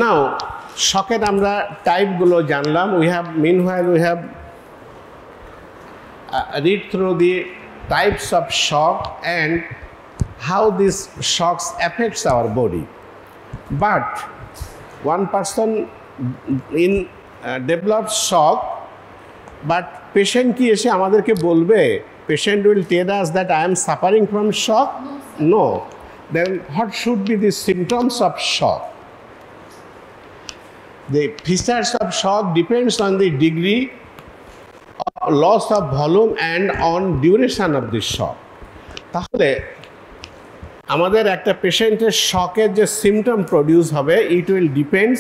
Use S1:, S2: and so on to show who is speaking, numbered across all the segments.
S1: Now, shocker আমরা টাইপগুলো জানলাম. Meanwhile we have read through the types of shock and how these shocks affects our body. But one person in develops shock, but patient কি এসে আমাদেরকে বলবে, patient will tell us that I am suffering from shock? No. Then what should be the symptoms of shock? The features of shock depends on the degree of loss of volume and on duration of the shock. তাহলে আমাদের একটা পেশেন্টের শকের যে symptom produce হবে, it will depends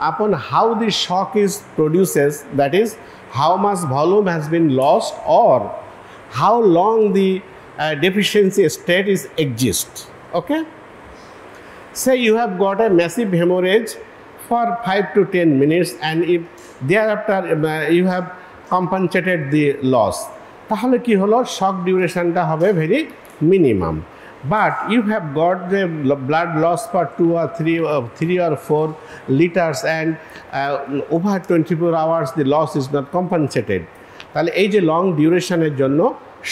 S1: upon how the shock is produces, that is how much volume has been lost or how long the deficiency state is exist. Okay, say you have got a massive hemorrhage for 5 to 10 minutes and if thereafter you have compensated the loss, তাহলে কি হলো, shock durationটা হবে very minimum. But you have got the blood loss for 2 or 3 or 4 liters and over 24 hours the loss is not compensated. তাহলে এই যে long ডিউরেশনের জন্য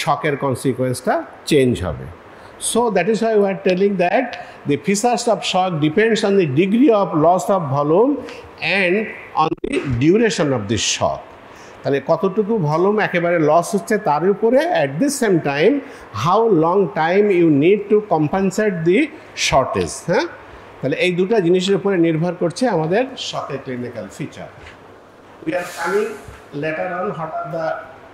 S1: শকের কনসিকোয়েন্সটা change হবে. So that is why we are telling that the features of shock depends on the degree of loss of volume and on the duration of the shock. তাহলে কতটুকু volume একেবারে loss হচ্ছে তার উপরে, at the same time how long time you need to compensate the shortage. হ্যাঁ, তাহলে এই দুটো জিনিসের উপরে নির্ভর করছে আমাদের শকের clinical feature. We are coming later on what are the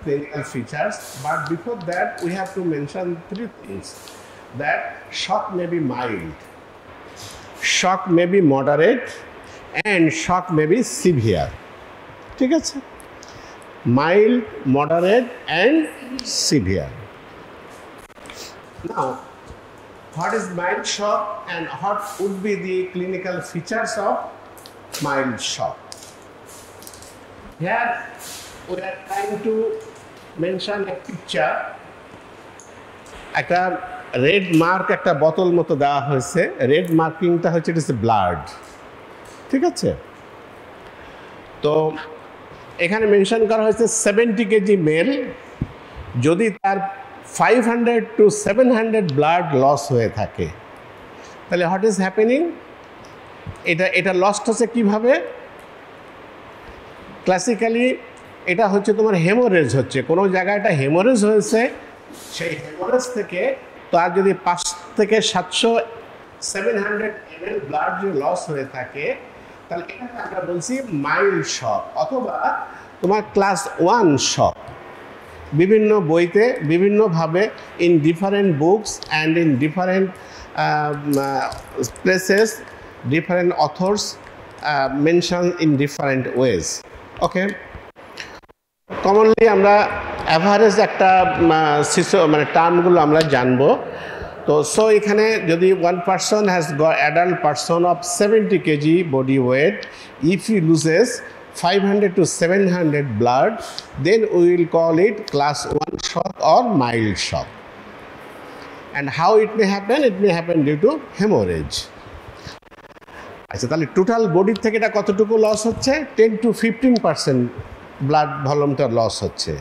S1: clinical features, but before that we have to mention 3 things. That shock may be mild, shock may be moderate and shock may be severe. ঠিক আছে, mild, moderate and severe. Now, what is mild shock and what would be the clinical features of mild shock? Here we are trying to mention a picture. একটা red mark একটা বোতল মতো দেওয়া হয়েছে. Red মার্কিংটা হচ্ছে এটা ব্লাড. ঠিক আছে, তো এখানে মেনশন করা হয়েছে 70 কেজি মেল যদি তার 500 to 700 ব্লাড লস হয়ে থাকে, তাহলে হোয়াট ইজ হ্যাপেনিং, এটা লস্ট হচ্ছে কীভাবে? ক্লাসিক্যালি এটা হচ্ছে তোমার হেমোরেজ হচ্ছে, কোনো জায়গায় একটা হেমোরেজ হয়েছে, সেই হেমোরেজ থেকে তার যদি 5 থেকে 700 ml ব্লাড যদি লস হয়ে থাকে, তাহলে এটাকে আমরা বলছি মাইল্ড শক অথবা তোমার ক্লাস 1 শক. বিভিন্ন বইতে বিভিন্নভাবে in different books and in different places different authors mention in different ways. Okay, commonly আমরা অ্যাভারেজ একটা মানে টার্মগুলো আমরা জানবো. তো সো এখানে যদি one person has got adult person of 70 kg body weight, if he loses 500 to 700 blood, then we will call it class 1 shock or mild shock. And how it may happen? It may happen due to hemorrhage. আচ্ছা, তাহলে total বডির থেকে এটা কতটুকু loss হচ্ছে? 10 to 15% blood ভলিউমটা loss হচ্ছে.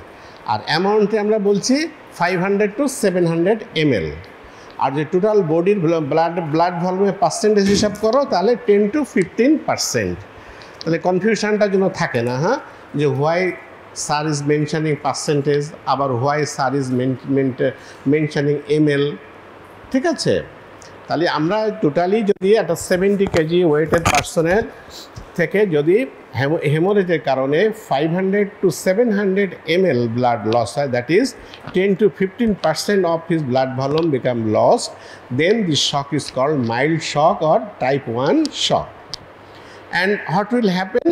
S1: আর অ্যামাউন্টে আমরা বলছি 500 to 700 ml. আর যে টোটাল বডির ব্লাড ভলিউমের পার্সেন্টেজ হিসাব করো তাহলে 10 to 15%. তাহলে কনফিউশনটা যেন থাকে না, হ্যাঁ, যে why sir is mentioning percentage, আবার why sir is mentioning ml. ঠিক আছে, তাহলে আমরা টোটালি যদি একটা 70 কেজি ওয়েটেড পার্সনের থেকে যদি হেমোরেজের কারণে 500 to 700 ml blood loss হয়, that is 10 to 15% of his blood volume become lost, then the shock is called mild shock or type 1 shock. And what will happen?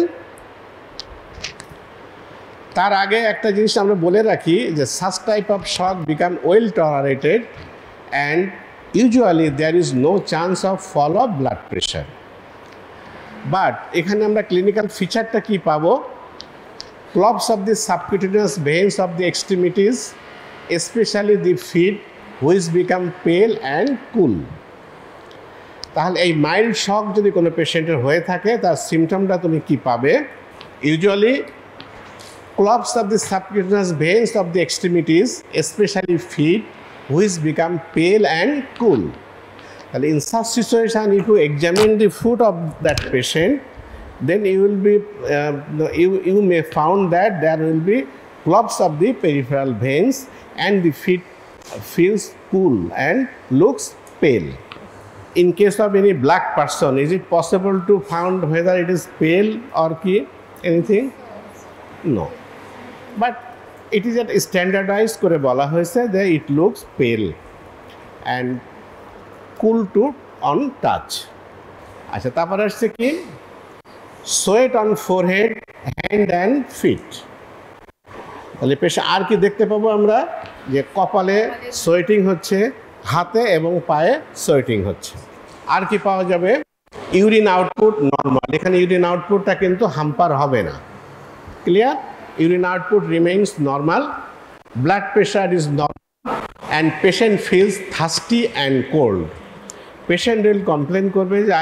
S1: তার আগে একটা জিনিস আমরা বলে রাখি যে such type of shock become well tolerated and usually there is no chance of fall of blood pressure. But এখানে আমরা ক্লিনিক্যাল ফিচারটা কি পাবো? Collapse of the subcutaneous veins of the extremities, specially the feet, which become pale and cool. তাহলে এই mild শক যদি কোনো পেশেন্টের হয়ে থাকে তার সিমটমটা তুমি কি পাবে? Usually clots of the subcutaneous veins of the extremities, especially feet, which become pale and cool. And in such situation, if you examine the foot of that patient, then you will be you may found that there will be clots of the peripheral veins and the feet feels cool and looks pale. In case of any black person, is it possible to find whether it is pale or anything? No. But it is at standardized করে বলা হয়েছে that it looks pale and cool to on touch. আচ্ছা, তারপর আসছে কি? Sweat on forehead, hand and feet. তাহলে পেশা আর কি দেখতে পাবো আমরা? যে কপালে সোয়েটিং হচ্ছে, হাতে এবং পায়ে সোয়েটিং হচ্ছে। আর কি পাওয়া যাবে? Urine output normal. এখানে ইউরিন আউটপুটটা কিন্তু হাম্পার হবে না। Clear? Urine output remains normal, blood pressure is normal, and patient feels thirsty and cold. Patient will complain korbe je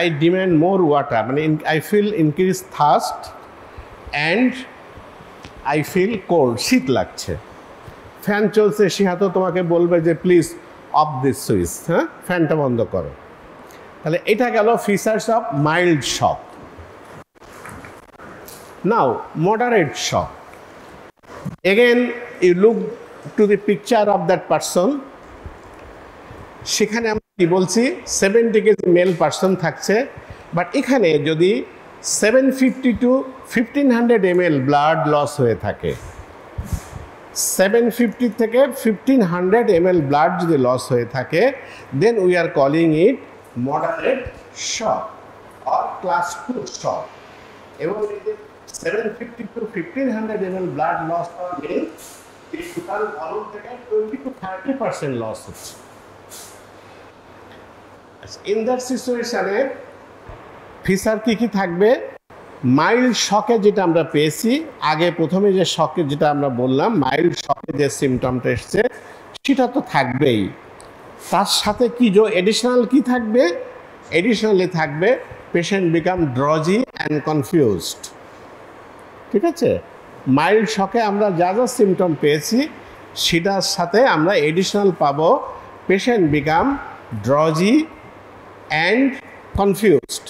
S1: I demand more water, I feel increased thirst and I feel cold, শীত লাগছে। Fan চলছে, সে হয়তো তোমাকে বলবে যে please of this switch, হ্যাঁ ফ্যানটা বন্ধ করো। তাহলে এটা গেল features of mild shock. Now, moderate shock. Again, you look to the picture of that person. সেখানে আমরা কি বলছি? 70 কেজি মেল পারসন থাকছে, বাট এখানে যদি 750 to 1500 ml ব্লাড লস হয়ে থাকে, 750 থেকে 1500 ml ব্লাড যদি লস হয়ে থাকে, then we are calling it moderate shock or class 2 shock. এবং 750 to 1500 ml blood loss means the total volume থেকে 20 to 30% loss হচ্ছে। In that situation ফিচার কি থাকবে? মাইল্ড শকে যেটা আমরা পেয়েছি, আগে প্রথমে যে শকে যেটা আমরা বললাম, মাইল্ড শকে যে সিমটমটা এসছে সেটা তো থাকবেই। তার সাথে কি যে এডিশনাল কি থাকবে? এডিশনালি থাকবে পেশেন্ট বিকাম ড্রজি অ্যান্ড কনফিউজড। ঠিক আছে? মাইল্ড শকে আমরা যা যা সিমটম পেয়েছি সেটার সাথে আমরা এডিশনাল পাবো পেশেন্ট বিকাম ড্রজি অ্যান্ড কনফিউজড।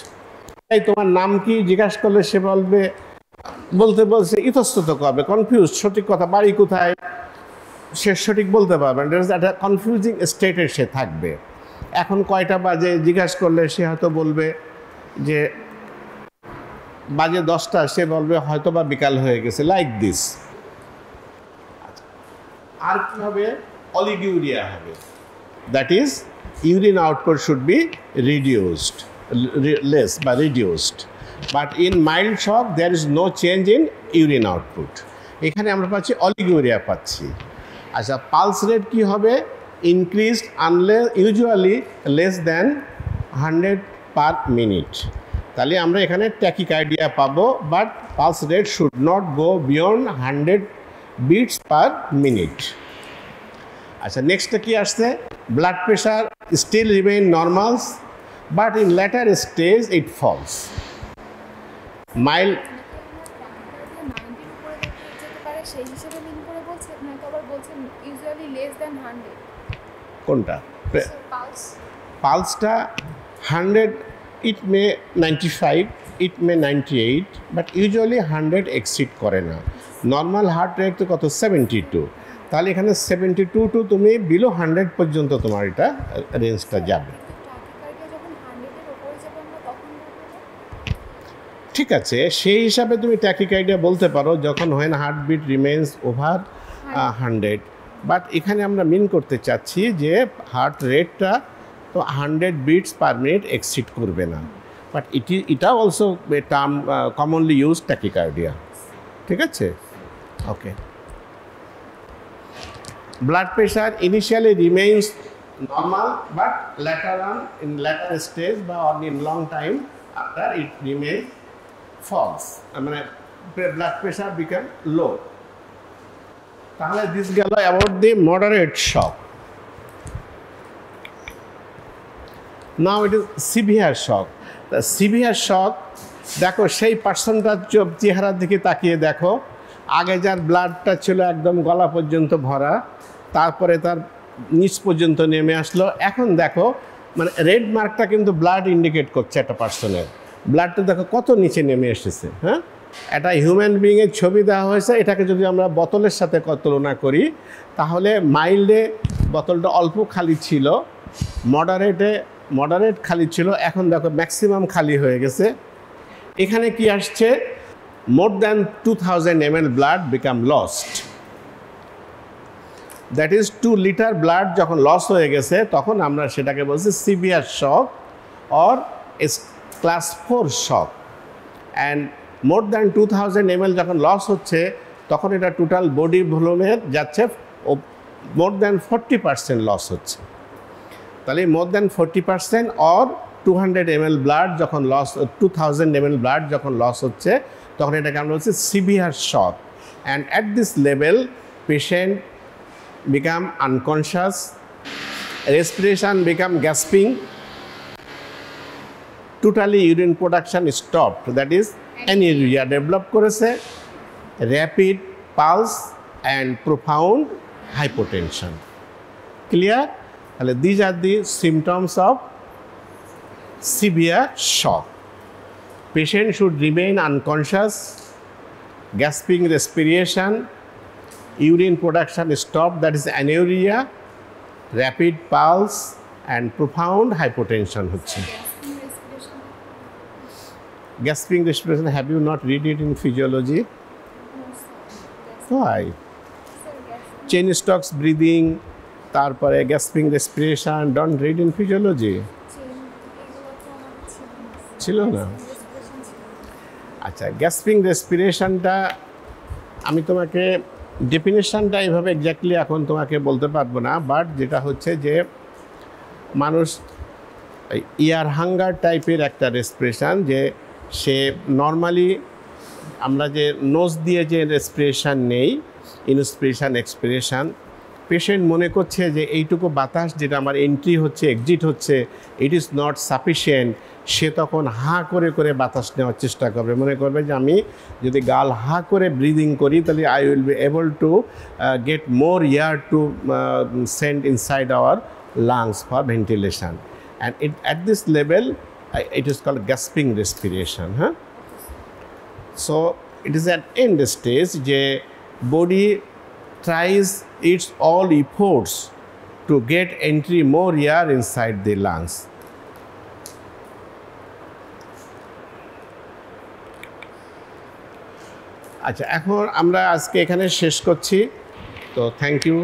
S1: তাই তোমার নাম কি জিজ্ঞাসা করলে সে বলছে ইতস্তত করবে, কনফিউজড, সঠিক কথা বাড়ি কোথায় সে সঠিক বলতে পারবে না, একটা কনফিউজিং স্টেটে সে থাকবে। এখন কয়টা বাজে জিজ্ঞাসা করলে সে হয়তো বলবে যে বাজে 10টা, সে বলবে হয়তো বা বিকাল হয়ে গেছে, লাইক দিস। আর কি হবে? অলিগিউরিয়া হবে, that is urine output should be reduced, less বা reduced. But in mild shock there is no change in urine output. এখানে আমরা পাচ্ছি অলিগিউরিয়া পাচ্ছি। আচ্ছা, পালস রেট কি হবে? Increased unless usually less than 100 per minute. তাহলে আমরা এখানে ট্যাকিকার্ডিয়া পাবো, but pulse rate should not go beyond 100 beats per minute. আচ্ছা, নেক্সটটা কি আসছে? Blood pressure still remain normal, but in later stage it falls. Mild কোনটা? পালসটা 100, it may 95, it may 98, but usually 100 exceed করে না। নর্মাল হার্ট রেট তো কত? 72। তাহলে এখানে 72 টু তুমি বিলো 100 পর্যন্ত তোমার এটা রেঞ্জটা যাবে। ঠিক আছে, সেই হিসাবে তুমি ট্যাকিকার্ডিয়া বলতে পারো যখন হয় না হার্টবিট রিমেন্স ওভার 100। বাট এখানে আমরা মিন করতে চাচ্ছি যে হার্ট রেটটা তো 100 বিটস পার মিনিট এক্সিড করবে না, বাট এটা also term commonly use tachycardia. ঠিক আছে, okay. Blood pressure initially remains normal, but later on in later stage বা on in long time after it remain falls, মানে blood pressure become low. তাহলে this গেল about the moderate shock. Now it is severe shock. The severe shock, দেখো সেই পার্সনটার চেহারার দিকে তাকিয়ে দেখো, আগে যার ব্লাডটা ছিল একদম গলা পর্যন্ত ভরা, তারপরে তার নিচ পর্যন্ত নেমে আসলো, এখন দেখো মানে রেড মার্কটা কিন্তু ব্লাড ইন্ডিকেট করছে একটা পার্সনের, ব্লাডটা দেখো কত নিচে নেমে এসেছে। হ্যাঁ, একটা হিউম্যান বিইংয়ের ছবি দেওয়া হয়েছে, এটাকে যদি আমরা বোতলের সাথে তুলনা করি তাহলে মাইল্ডে বোতলটা অল্প খালি ছিল, মডারেট খালি ছিল, এখন দেখো ম্যাক্সিমাম খালি হয়ে গেছে। এখানে কি আসছে, more than 2000 ml blood become lost, that is 2 litre blood যখন লস হয়ে গেছে তখন আমরা সেটাকে বলছি severe shock or class 4 shock. And more than 2000 ml যখন লস হচ্ছে তখন এটা টোটাল বডি ভলিউমের যাচ্ছে মোর দ্যান 40% লস হচ্ছে। তাহলে more than 40% or 200 ml blood যখন লস, 2000 ml ব্লাড যখন লস হচ্ছে তখন এটাকে আমরা বলছি severe shock. And at this level patient become unconscious, respiration become gasping, totally urine production stopped, that is anuria develop করেছে, rapid pulse and profound hypotension. Clear? তাহলে these are the symptoms of severe shock. Patient should remain unconscious, gasping respiration, urine production stopped, that is anuria, rapid pulse and profound hypotension হচ্ছে। Gasping respiration, have you not read it in physiology? Why? Chain stocks breathing, তারপরে gasping respiration, don't read in physiology? ছিল না? আচ্ছা, gasping respiration-টা আমি তোমাকে ডেফিনেশনটা এইভাবে exactly এখন তোমাকে বলতে পারবো না, বাট যেটা হচ্ছে যে মানুষ ইয়ার হাঙ্গার টাইপের একটা রেসপিরেশন, যে সে নর্মালি আমরা যে নোজ দিয়ে যে রেসপিরেশন নেই, ইনস্পিরেশন এক্সপিরেশন, পেশেন্ট মনে করছে যে এইটুকু বাতাস যেটা আমার এন্ট্রি হচ্ছে এক্সিট হচ্ছে ইট ইজ নট সাফিসিয়েন্ট, সে তখন হাঁ করে করে বাতাস নেওয়ার চেষ্টা করবে, মনে করবে যে আমি যদি গাল হাঁ করে ব্রিদিং করি তাহলে I will be able to get more air to send inside our lungs for ventilation, and at this level it is called gasping respiration. So it is at end stage যে body tries its all efforts to get entry more air inside the lungs. আচ্ছা, এখন আমরা আজকে এখানে শেষ করছি, তো thank you.